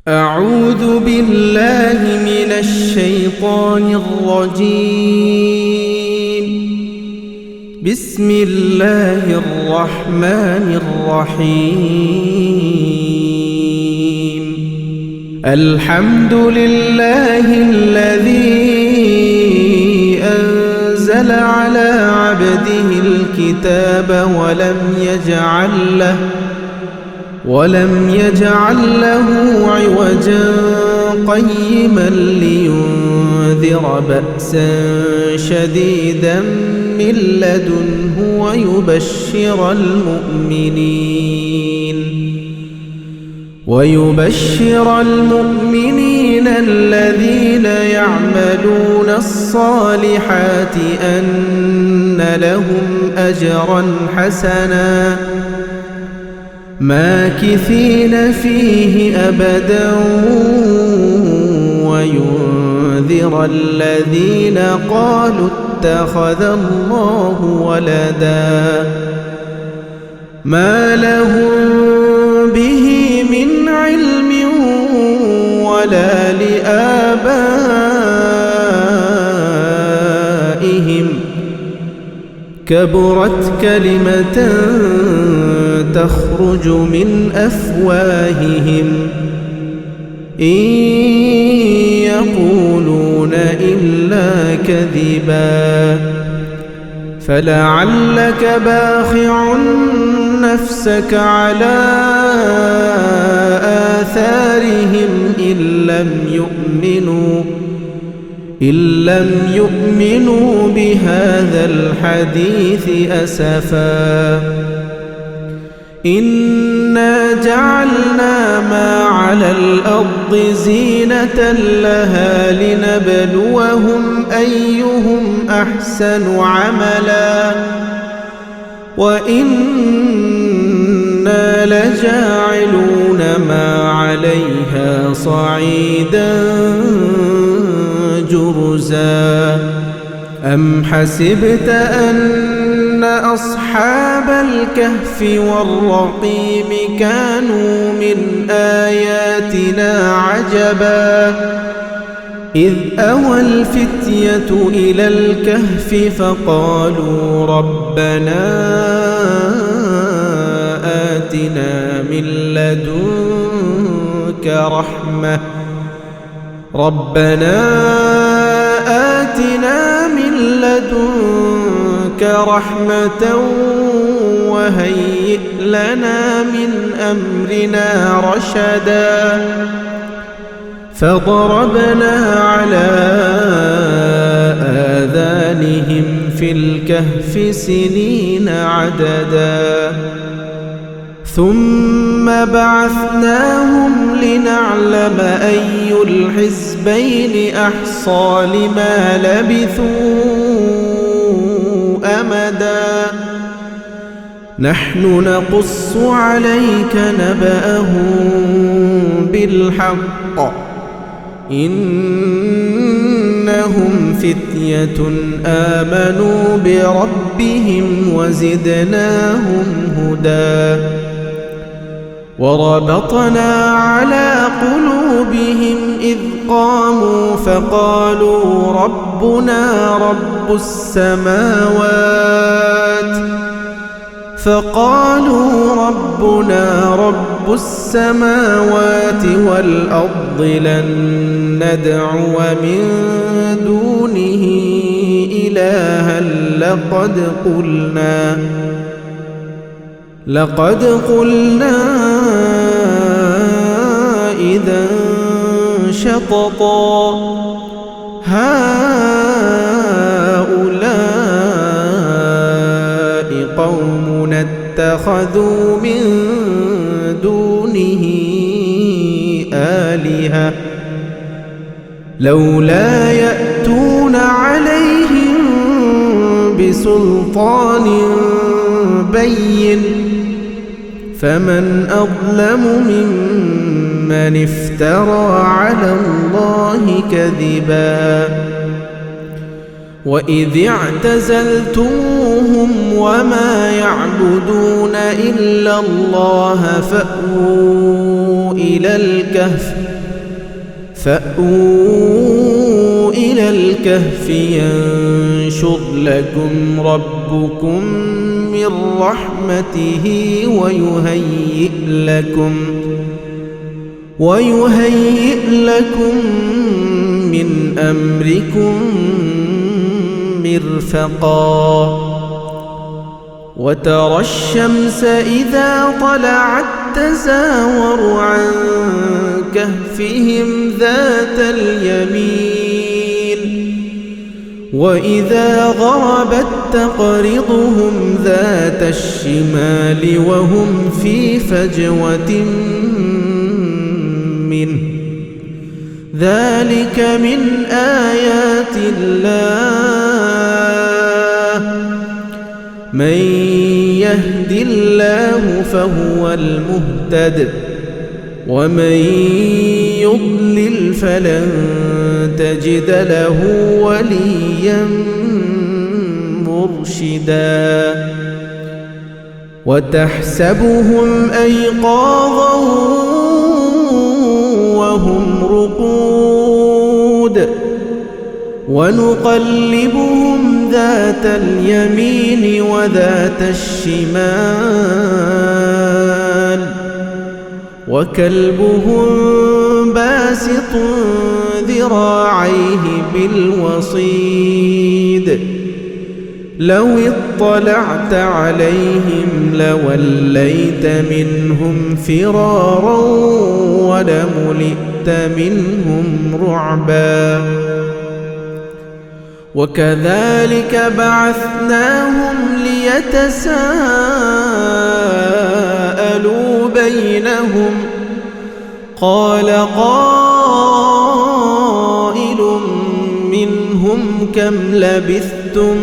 أعوذ بالله من الشيطان الرجيم. بسم الله الرحمن الرحيم. الحمد لله الذي أنزل على عبده الكتاب ولم يجعل له عوجا قيما لينذر بأسا شديدا من لدنه ويبشر المؤمنين الذين يعملون الصالحات أن لهم أجرا حسنا ماكثين فيه أبدا وينذر الذين قالوا اتخذ الله ولدا ما لهم به من علم ولا لآبائهم كبرت كلمة تخرج من أفواههم إن يقولون إلا كذبا فلعلك باخع نفسك على آثارهم إن لم يؤمنوا بهذا الحديث أسفا إنا جعلنا ما على الأرض زينة لها لنبلوهم أيهم أحسن عملا وإنا لجاعلون ما عليها صعيدا جرزا أم حسبت أن أصحاب الكهف والرقيم كانوا من آياتنا عجبا إذ أوى الفتية إلى الكهف فقالوا ربنا آتنا من لدنك رحمة وهيئ لنا من أمرنا رشدا فضربنا على آذانهم في الكهف سنين عددا ثم بعثناهم لنعلم أي الحزبين أحصى لما لبثوا أمدا نحن نقص عليك نبأهم بالحق إنهم فتية آمنوا بربهم وزدناهم هدى وربطنا على قلوبهم إذ قاموا فقالوا ربنا رب السماوات والأرض لن ندعو من دونه إلها لقد قلنا إذا شططا هؤلاء قومنا اتخذوا من دونه آلهة لولا يأتون عليهم بسلطان بين فمن أظلم ممن افترى على الله كذبا وإذ اعتزلتموهم وما يعبدون إلا الله فأووا فأووا إلى الكهف ينشر لكم ربكم من رحمته ويهيئ لكم من أمركم مرفقا وترى الشمس إذا طلعت تزاور عن كهفهم ذات اليمين وإذا غربت تقرضهم ذات الشمال وهم في فجوة منه ذلك من آيات الله من يهد الله فهو المهتد ومن يضلل فلن تجد له وليا مرشدا وتحسبهم أيقاظا وهم رقود ونقلبهم ذات اليمين وذات الشمال وكلبهم باسط ذراعيه بالوصيد لو اطلعت عليهم لوليت منهم فرارا ولملئت منهم رعبا وكذلك بعثناهم ليتساءلوا بينهم قال قائل منهم كم لبثتم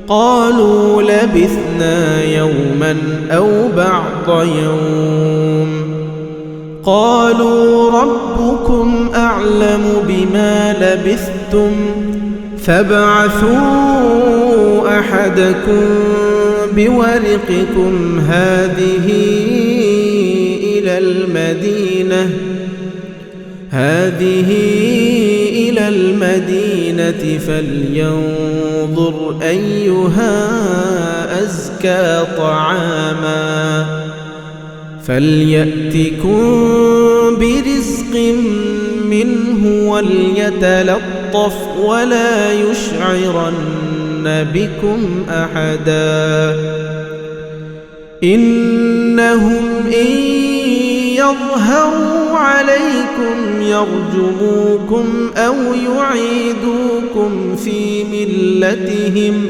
قالوا لبثنا يوما أو بعض يوم قالوا ربكم أعلم بما لبثتم فابعثوا أحدكم بورقكم هذه إلى المدينة فلينظر أيها أزكى طعاما فليأتكم برزق منه وليتلطف ولا يشعرن بكم أحدا إنهم إن يظهروا عليكم يرجموكم أو يعيدوكم في ملتهم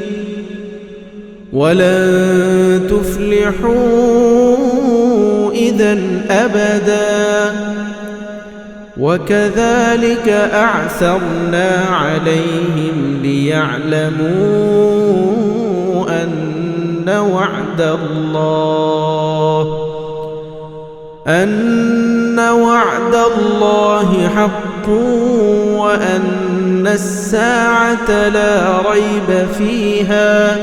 ولن تفلحوا إذا أبدا وكذلك أعثرنا عليهم ليعلموا أن وعد الله حق وأن الساعة لا ريب فيها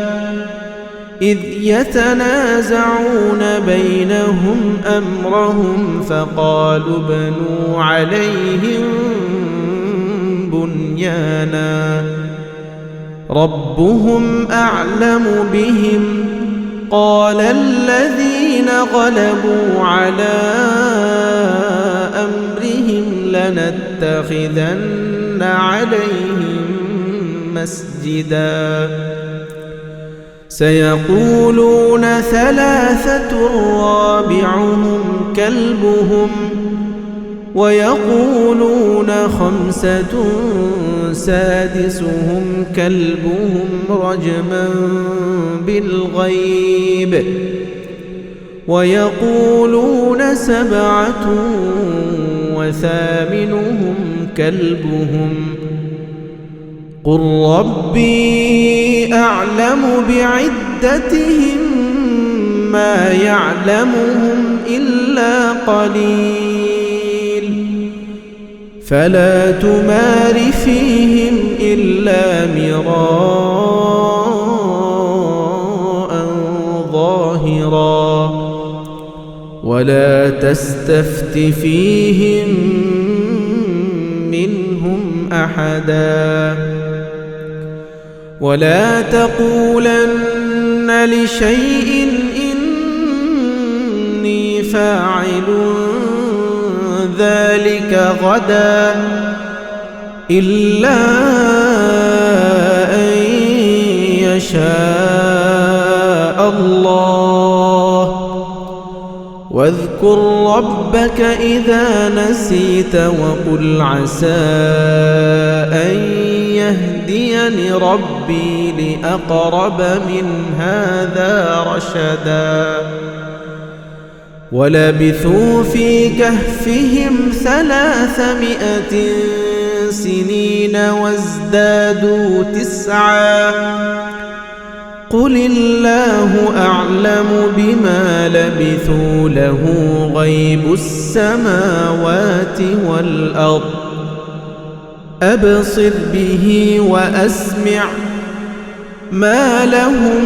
إذ يتنازعون بينهم أمرهم فقالوا ابنوا عليهم بنيانا ربهم أعلم بهم قال الذين غلبوا على أمرهم لنتخذن عليهم مسجدا سيقولون ثلاثة رابعهم كلبهم ويقولون خمسة سادسهم كلبهم رجما بالغيب ويقولون سبعة وثامنهم كلبهم قل ربي أعلم بعدتهم ما يعلمهم إلا قليل فلا تمار فيهم إلا مراء ظاهرا ولا تستفت فيهم منهم أحدا ولا تقولن لشيء إني فاعل ذلك غدا إلا أن يشاء الله واذكر ربك إذا نسيت وقل عسى أن يهديني ربي لأقرب من هذا رشدا ولبثوا في كهفهم 300 سنين وازدادوا 9 قل الله أعلم بما لبثوا له غيب السماوات والأرض أبصر به وأسمع ما لهم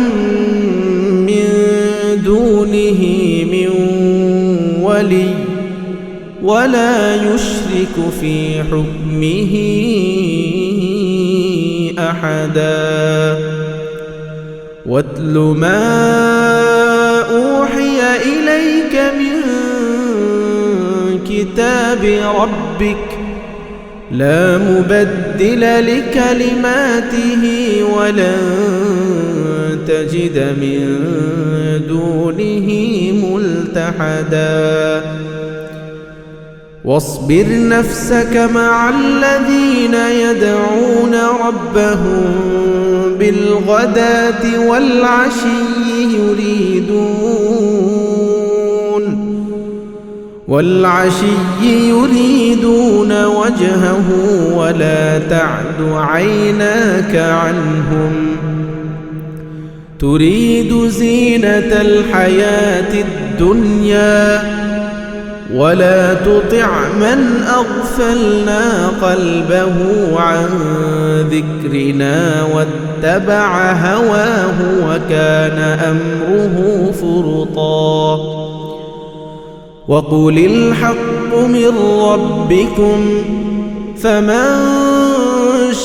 من دونه من ولي ولا يشرك في حكمه أحدا واتل ما أوحي إليك من كتاب ربك لا مبدل لكلماته ولن تجد من دونه ملتحدا واصبر نفسك مع الذين يدعون ربهم بالغداة والعشي يريدون وجهه ولا تعد عيناك عنهم تريد زينة الحياة الدنيا ولا تطع من أغفلنا قلبه عن ذكرنا واتبع هواه وكان أمره فرطا وقل الحق من ربكم فمن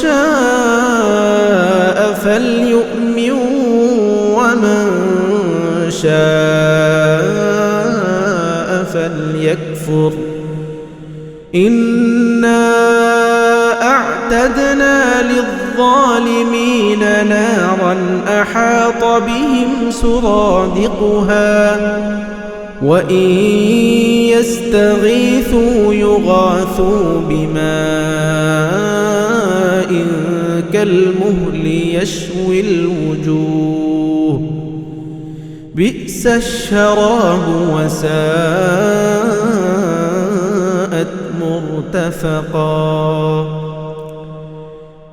شاء فليؤمن ومن شاء فليكفر إنا أعتدنا للظالمين نارا أحاط بهم سرادقها وإن يستغيثوا يغاثوا بماء كالمهل يشوي الوجوه بئس الشراب وساءت مرتفقا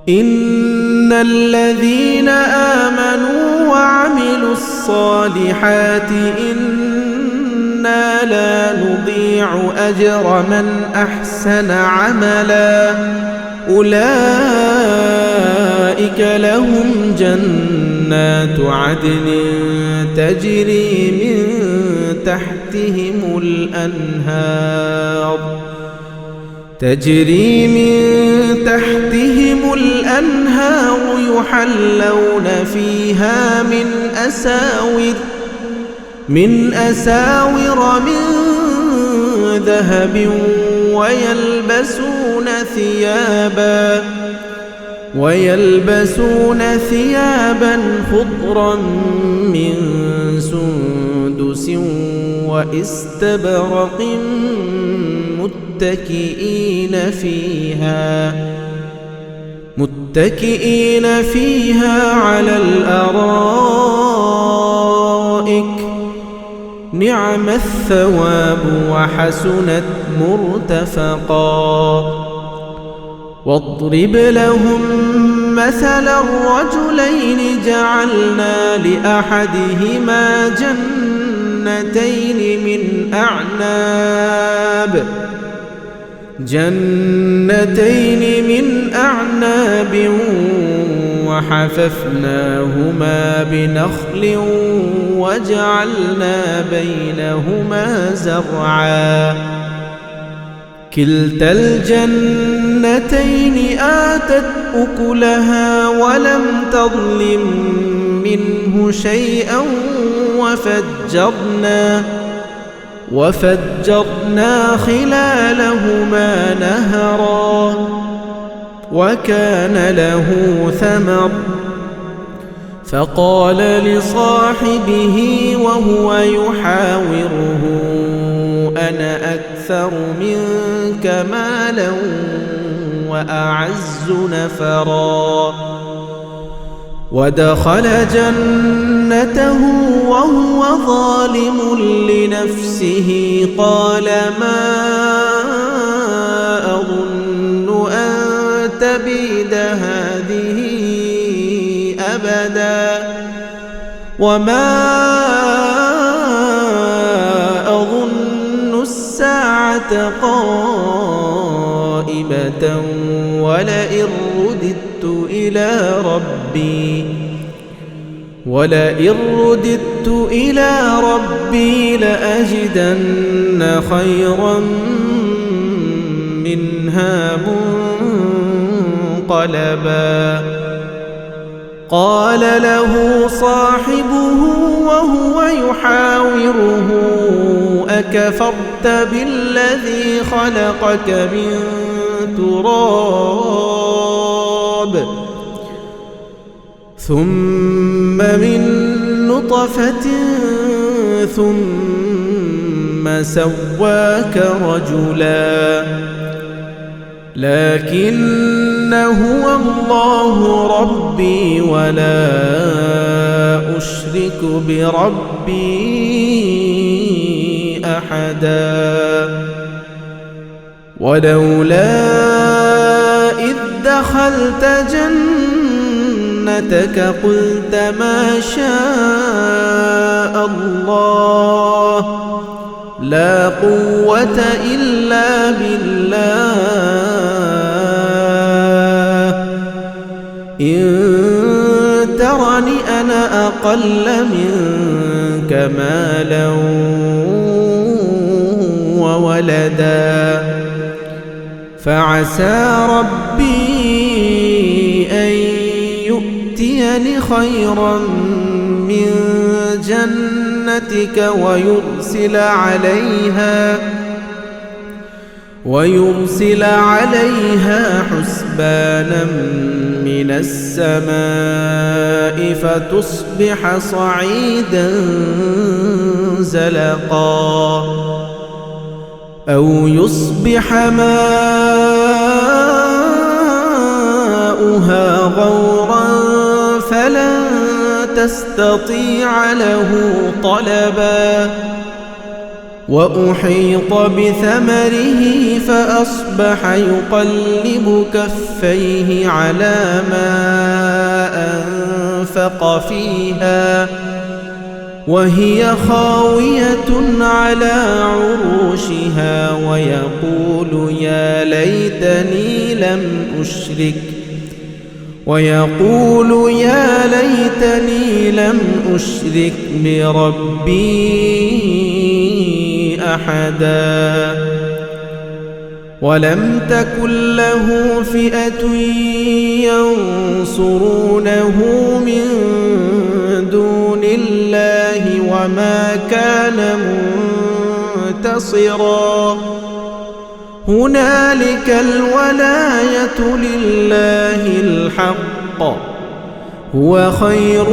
إن الذين آمنوا وعملوا الصالحات إنا لا نضيع أجر من أحسن عملا أولئك لهم جنات عدن تجري من تحتهم الأنهار يحلون فيها من أساور من ذهب ويلبسون ثيابا خضرا من سندس وإستبرق متكئين فيها على الأرائك نعم الثواب وحسنت مرتفقا واضرب لهم مثل الرجلين جعلنا لأحدهما جنتين من أعناب وحففناهما بنخل وجعلنا بينهما زرعا كلتا الجنتين آتت أكلها ولم تظلم منه شيئا وفجرنا خلالهما نهرا وكان له ثمر فقال لصاحبه وهو يحاوره أنا أكثر منك مالا وأعز نفرا ودخل جنته وهو ظالم لنفسه قال ما أظن أن تبيد هذه أبدا وما أظن الساعة قائمة ولئن رددت إلى ربي لأجدن خيرا منها منقلبا قال له صاحبه وهو يحاوره أكفرت بالذي خلقك من تراب ثم من نطفة ثم سواك رجلا لكن هو الله ربي ولا أشرك بربي أحدا ولولا إذ دخلت جنتك قلت ما شاء الله لا قوة إلا بالله إن ترني أنا أقل منك مالا وولدا فعسى ربي أن يؤتيني خيرا من جنتك ويرسل عليها حسبانا من السماء فتصبح صعيدا زلقا أو يصبح ماؤها غورا فلن تستطيع له طلبا وأحيط بثمره فأصبح يقلب كفيه على ما أنفق فيها وهي خاوية على عروشها ويقول يا ليتني لم أشرك بربي أحدا ولم تكن له فئة ينصرونه من دون الله وما كان منتصرا هنالك الولاية لله الحق هو خير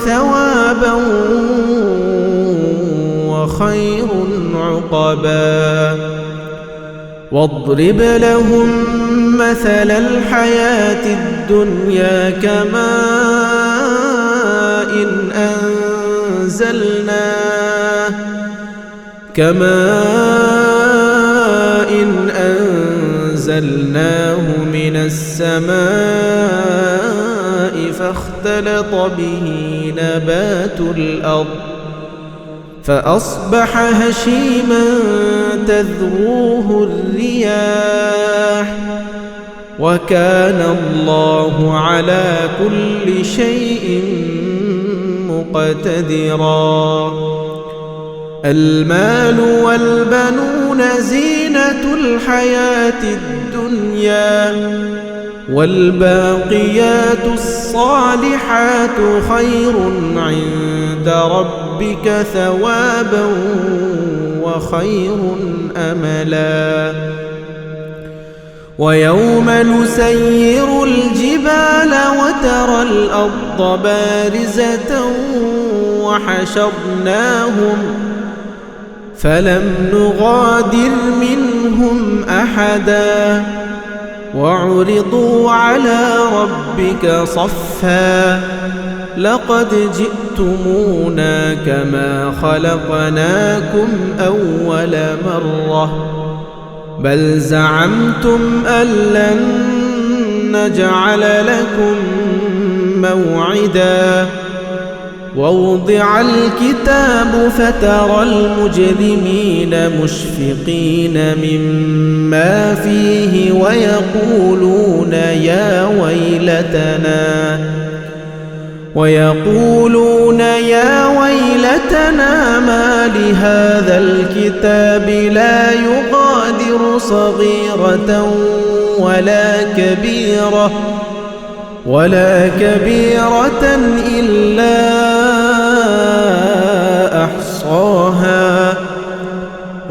ثوابا وخير عقبا واضرب لهم مثل الحياة الدنيا كماء إن أنزلناه من السماء فاختلط به نبات الأرض فأصبح هشيما تذروه الرياح وكان الله على كل شيء مقتدرا. المال والبنون زينة الحياة الدنيا، والباقيات الصالحات خير عند ربك ثوابا وخير أملا. ويوم نسير الجبال وترى الأرض بارزة وحشرناهم فلم نغادر منهم أحدا وعرضوا على ربك صفا لقد جئتمونا كما خلقناكم أول مرة بل زعمتم أن لن نجعل لكم موعدا. ووضع الكتاب فترى المجرمين مشفقين مما فيه ويقولون يا ويلتنا ما لهذا الكتاب لا يغادر صغيرة ولا كبيرة إلا أحصاها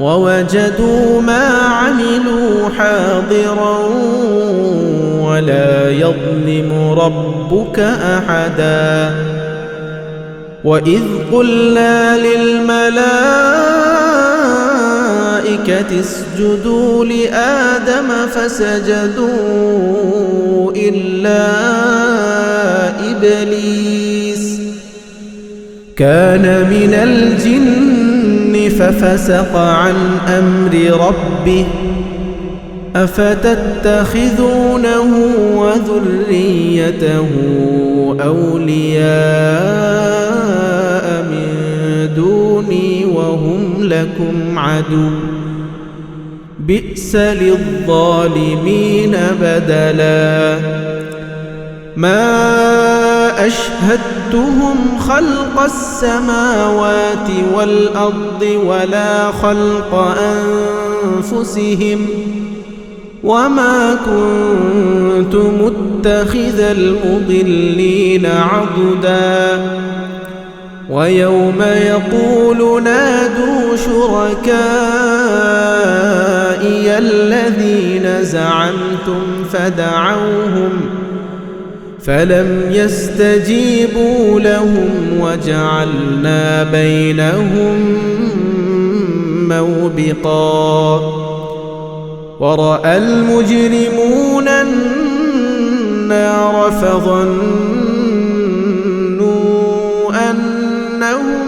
ووجدوا ما عملوا حاضرا ولا يظلم ربك أحدا. وإذ قلنا للملائكة اسجدوا لآدم فسجدوا إلا إبليس كان من الجن ففسق عن أمر ربه أفتتخذونه وذريته أولياء من دوني وهم لكم عدو بئس للظالمين بدلا. ما أشهدتهم خلق السماوات والأرض ولا خلق أنفسهم وما كنت متخذ المضلين عضدا. ويوم يقول نادوا شركائي الذين زعمتم فدعوهم فلم يستجيبوا لهم وجعلنا بينهم موبقا. ورأى المجرمون النار فظنوا أنهم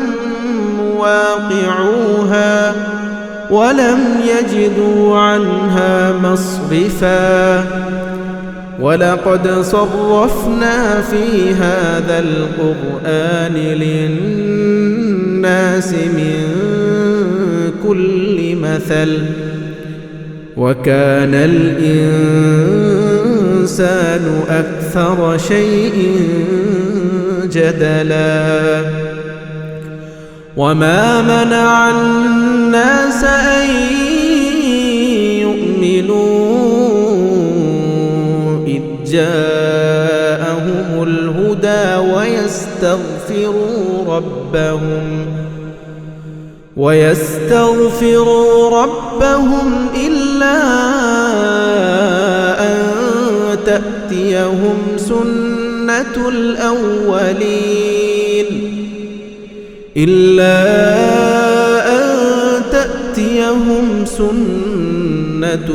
واقعوها ولم يجدوا عنها مصرفا. ولقد صرفنا في هذا القرآن للناس من كل مثل وكان الإنسان أكثر شيء جدلا. وما منع الناس أن يؤمنوا إذ جاءهم الهدى ويستغفروا ربهم إلا أن تأتيهم سنة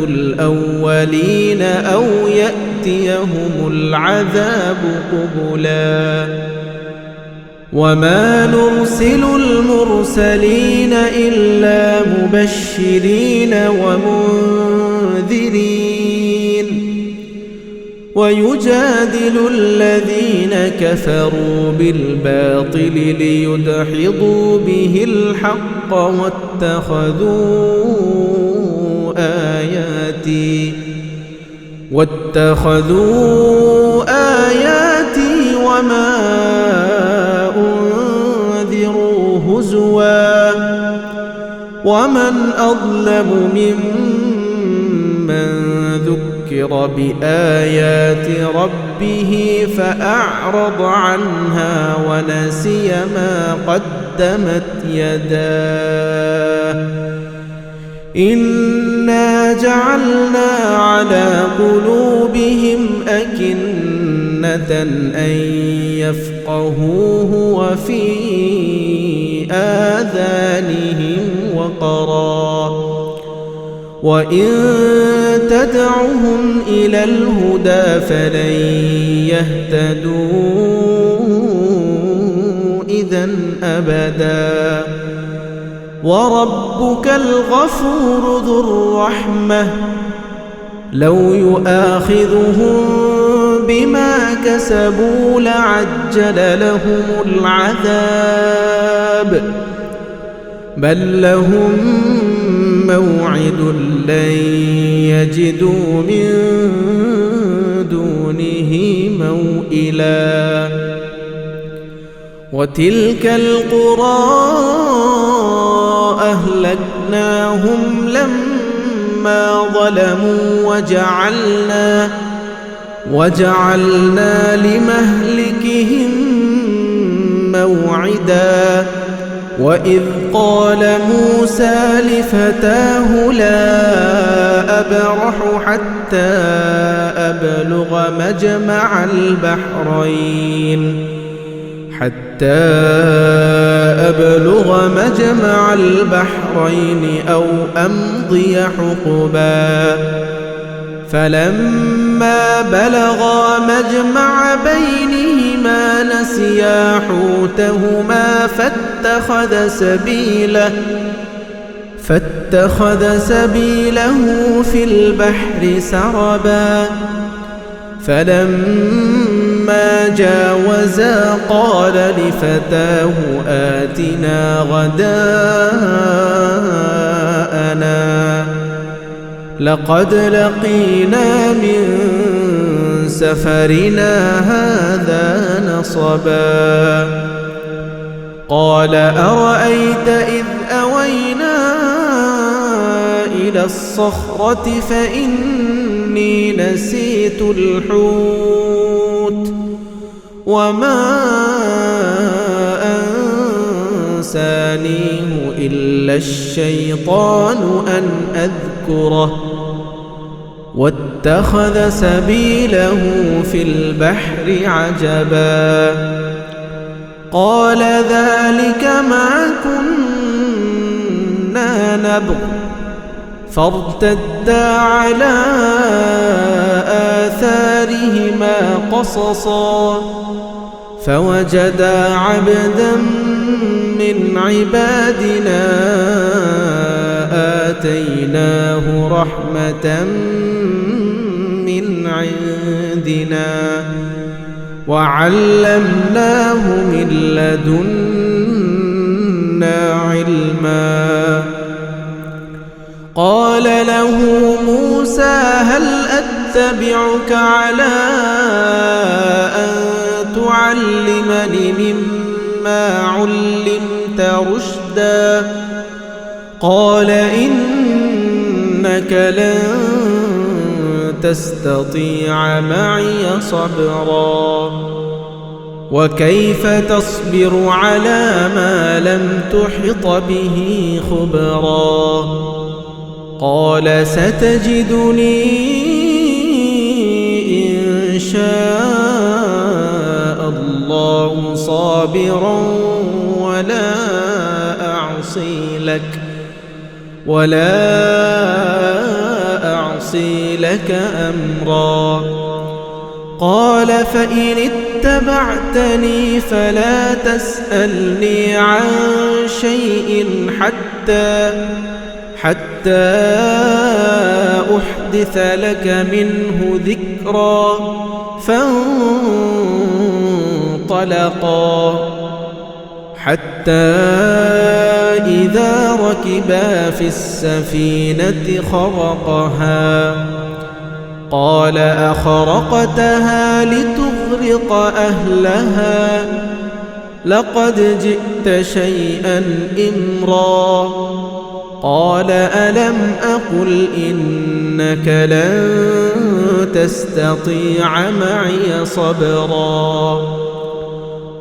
الأولين أو يأتيهم العذاب قبلا. وما نرسل المرسلين إلا مبشرين ومنذرين ويجادل الذين كفروا بالباطل ليدحضوا به الحق واتخذوا آياتي وما أنذروا هزوا ومن أظلم ممن ذكر بآيات ربه فأعرض عنها ونسي ما قدمت يداه إنا جعلنا على قلوبهم أكنة أن يفقهوه وفي آذانهم وقرا وإن تدعهم إلى الهدى فلن يهتدوا إذن أبدا وربك الغفور ذو الرحمة لو يؤاخذهم بما كسبوا لعجل لهم العذاب بل لهم موعد لن يجدوا من دونه موئلا وتلك القرى أهلكناهم لما ظلموا وجعلنا لمهلكهم موعدا وإذ قال موسى لفتاه لا أبرح حتى أبلغ مجمع البحرين أو أمضي حقبا فلما بلغا مجمع بينهما نسيا حوتهما فاتخذ سبيله في البحر سربا فلما جاوزا قال لفتاه آتنا غداءنا لقد لقينا من سفرنا هذا نصبا قال أرأيت إذ أوينا إلى الصخرة فإني نسيت الحوت وما أنسانيه إلا الشيطان أن أذكره واتخذ سبيله في البحر عجبا قال ذلك ما كنا نبغ فارتدا على آثارهما قصصا فوجدا عبدا من عبادنا آتيناه رحمة من عندنا وعلمناه من لدنا علما قال له موسى هل أتبعك على أن تعلمني مما علمت رشدا قال إنك لن تستطيع معي صبرا وكيف تصبر على ما لم تحط به خبرا قال ستجدني إن شاء الله صابرا ولا أعصي لك أمرا قال فإن اتبعتني فلا تسألني عن شيء حتى أحدث لك منه ذكرا فانطلقا حتى إذا ركبا في السفينة قال أخرقتها لتغرق أهلها لقد جئت شيئا إمرا قال ألم أقل إنك لن تستطيع معي صبرا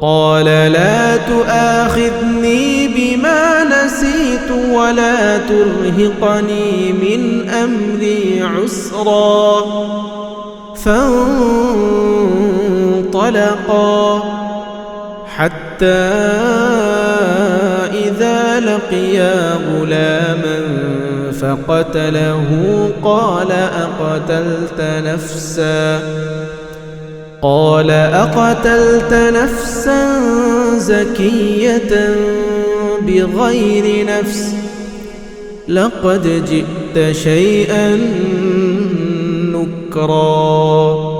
قال لا تؤاخذني بما نسيت ولا ترهقني من أمري عسرا فانطلقا حتى إذا لقيا غلاما فقتله قال أقتلت نفسا زكية بغير نفس لقد جئت شيئا نكرا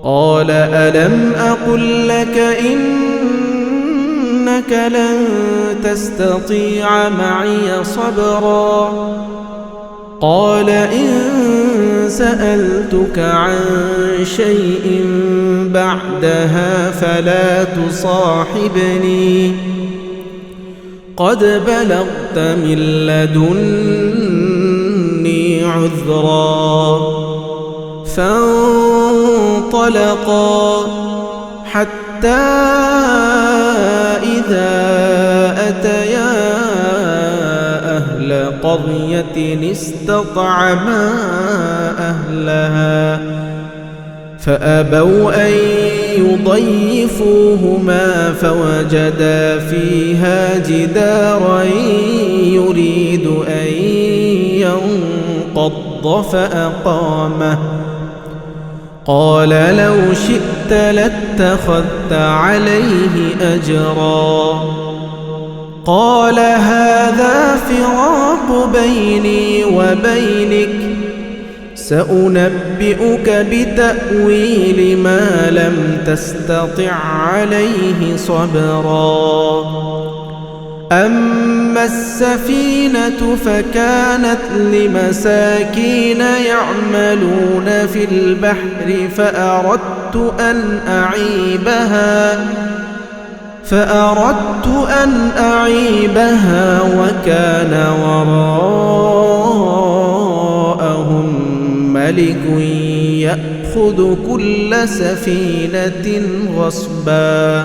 قال ألم أقل لك إنك لن تستطيع معي صبرا قال إن سألتك عن شيء بعدها فلا تصاحبني قد بلغت من لدني عذرا فانطلقا حتى إذا أتيا أهل قرية استطعما أهلها فأبوا أن يضيفوهما فوجدا فيها جدارا يريد أن ينقض فأقامه قال لو شئت لاتخذت عليه أجرا قال هذا فراق بيني وبينك سأنبئك بتأويل ما لم تستطع عليه صبرا أما السفينة فكانت لمساكين يعملون في البحر فأردت أن أعيبها وكان وراءهم ملك يأخذ كل سفينة غصبا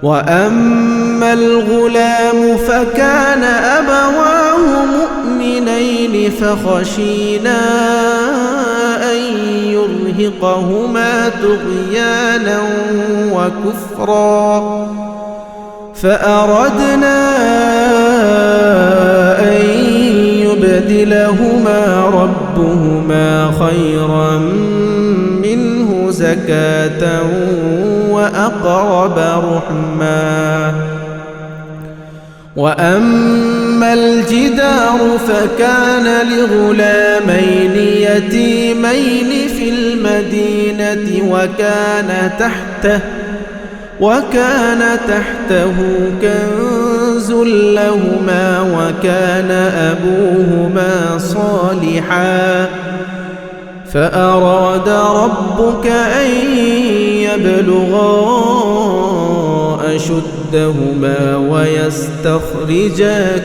وأما الغلام فكان أبواه مؤمنين فخشينا أن يرهقهما طغيانا وكفرا فأردنا أن يبدلهما ربهما خيرا منه زكاة وأقرب رحما وأما الجدار فكان لغلامين يتيمين في المدينة وكان تحته كنز لهما وكان أبوهما صالحا فأراد ربك أن يبلغا أشدهما ويستخرجا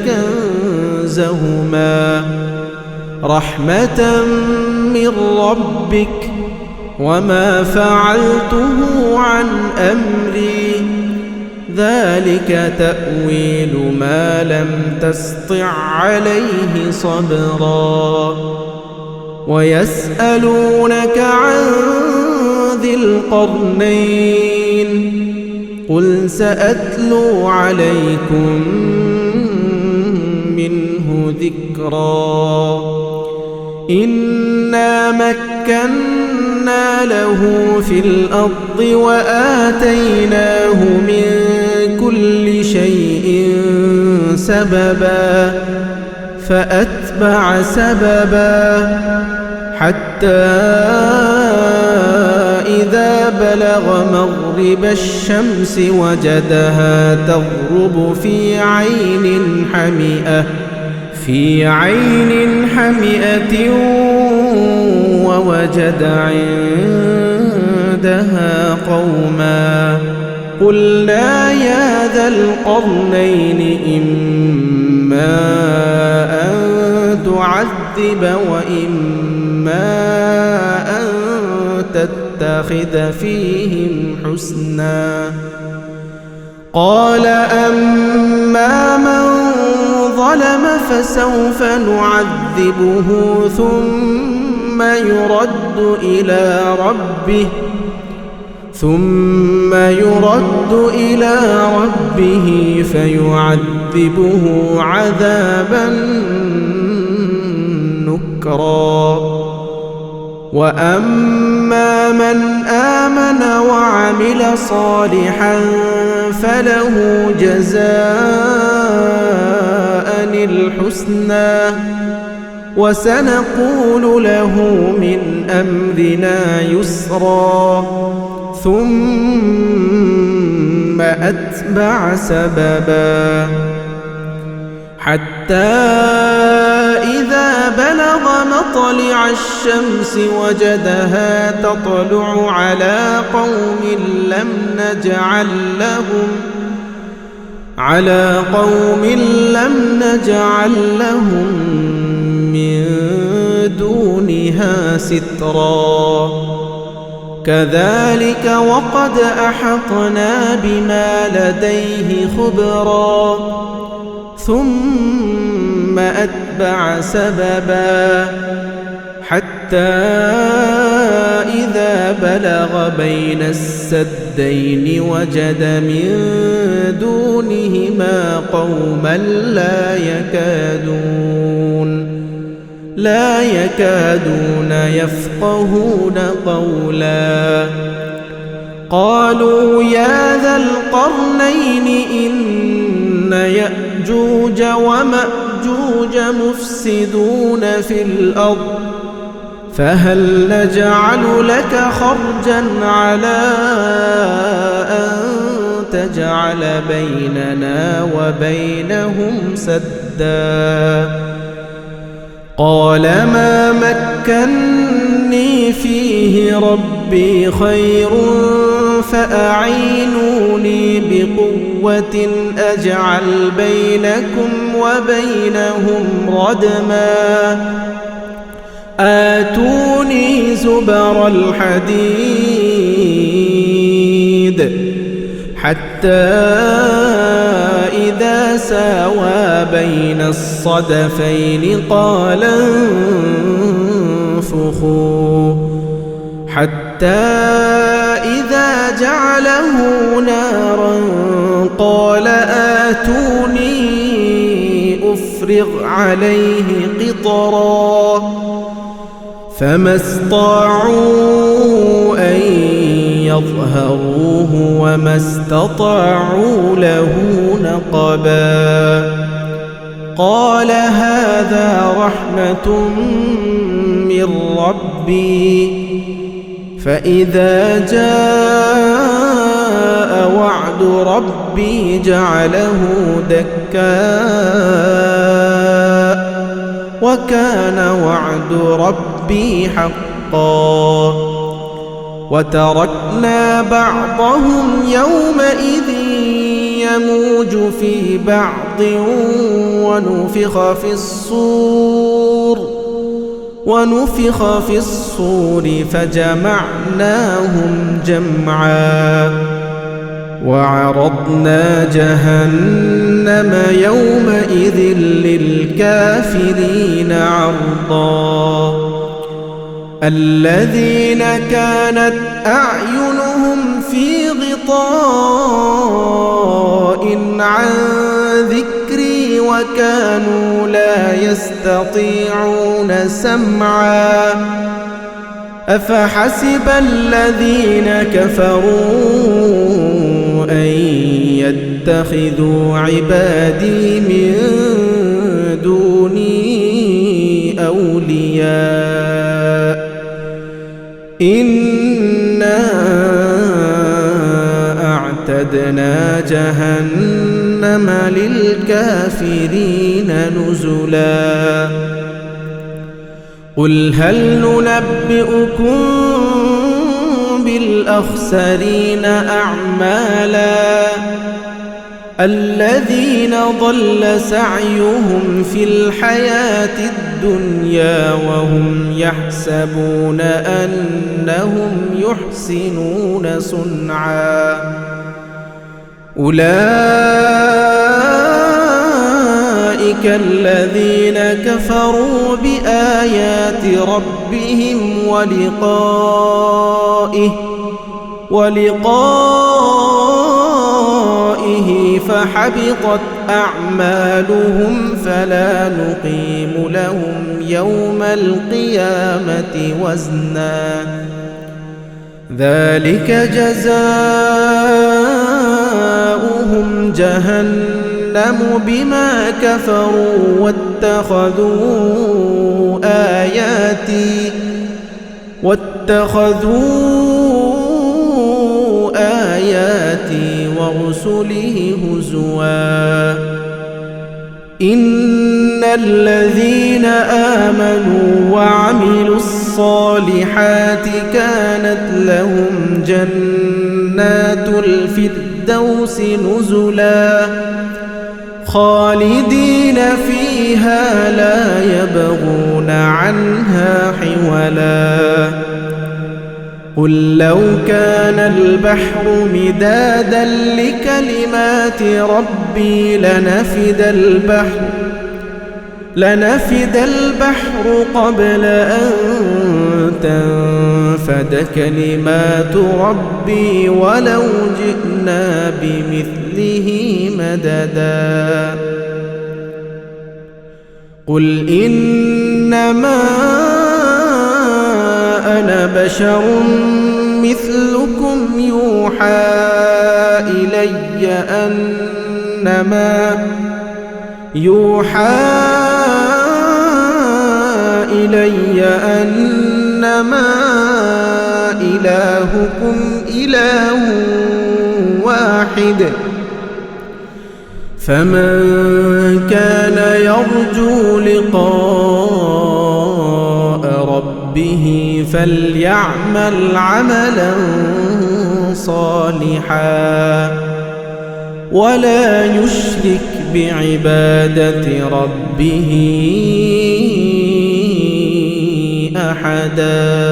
كنزهما رحمة من ربك وما فعلته عن أمري ذلك تأويل ما لم تسطع عليه صبرا ويسألونك عن ذي القرنين قل سأتلو عليكم منه ذكرا إنا مكنا له في الأرض وآتيناه من كل شيء سببا فأتبع سببا حتى إذا بلغ مغرب الشمس وجدها تغرب في عين حمئة ووجد عندها قوما قلنا يا ذا القرنين إما أن تعذب وإما أن تتخذ فيهم حسنا قال أما من ظلم فسوف نعذبه ثم يرد إلى ربه فيعذبه عذابا نكرا وأما من آمن وعمل صالحا فله جزاء الحسنى وسنقول له من أمرنا يسرا ثم أتبع سببا حتى إذا بلغ مطلع الشمس وجدها تطلع على قوم لم نجعل لهم من دونها سترا كذلك وقد أحطنا بما لديه خبرا ثم أتبع سببا حتى إذا بلغ بين السدين وجد من دونهما قوما لا يكادون يفقهون قولا قالوا يا ذا القرنين إن يأجوج ومأجوج مفسدون في الأرض فهل نجعل لك خرجا على أن تجعل بيننا وبينهم سدا قال ما مكني فيه ربي خير فأعينوني بقوة أجعل بينكم وبينهم ردما آتوني زبر الحديد حتى إذا ساوى بين الصدفين قال انفخوا حتى إذا جعله نارا قال آتوني أفرغ عليه قطرا فما استطاعوا أن يظهروه وما استطاعوا له نقبا قال هذا رحمة من ربي فإذا جاء وعد ربي جعله دكاء وكان وعد ربي حقا وتركنا بعضهم يومئذ يموج في بعض ونفخ في الصور فجمعناهم جمعا وعرضنا جهنم يومئذ للكافرين عرضا الذين كانت أعينهم في غطاء عن ذكري وكانوا لا يستطيعون سمعا أفحسب الذين كفروا أن يتخذوا عبادي من دوني أولياء إنا أعتدنا جهنم للكافرين نزلا قل هل ننبئكم بالأخسرين أعمالا الذين ضل سعيهم في الحياة الدنيا وهم يحسبون أنهم يحسنون صنعا أولئك الذين كفروا بآيات ربهم ولقائه فحبطت أعمالهم فلا نقيم لهم يوم القيامة وزنا ذلك جزاؤهم جهنم بما كفروا واتخذوا آياتي ورسله هزوا إن الذين آمنوا وعملوا الصالحات كانت لهم جنات الفردوس نزلا خالدين فيها لا يبغون عنها حولا قل لو كان البحر مدادا لكلمات ربي لنفد البحر قبل أن تنفد كلمات ربي ولو جئنا بمثله مددا قل إنما أنا بشر مثلكم يوحى إلي أنما إلهكم إله واحد فمن كان يرجو لقاء ربه فليعمل عملا صالحا ولا يشرك بعبادة ربه أحدا.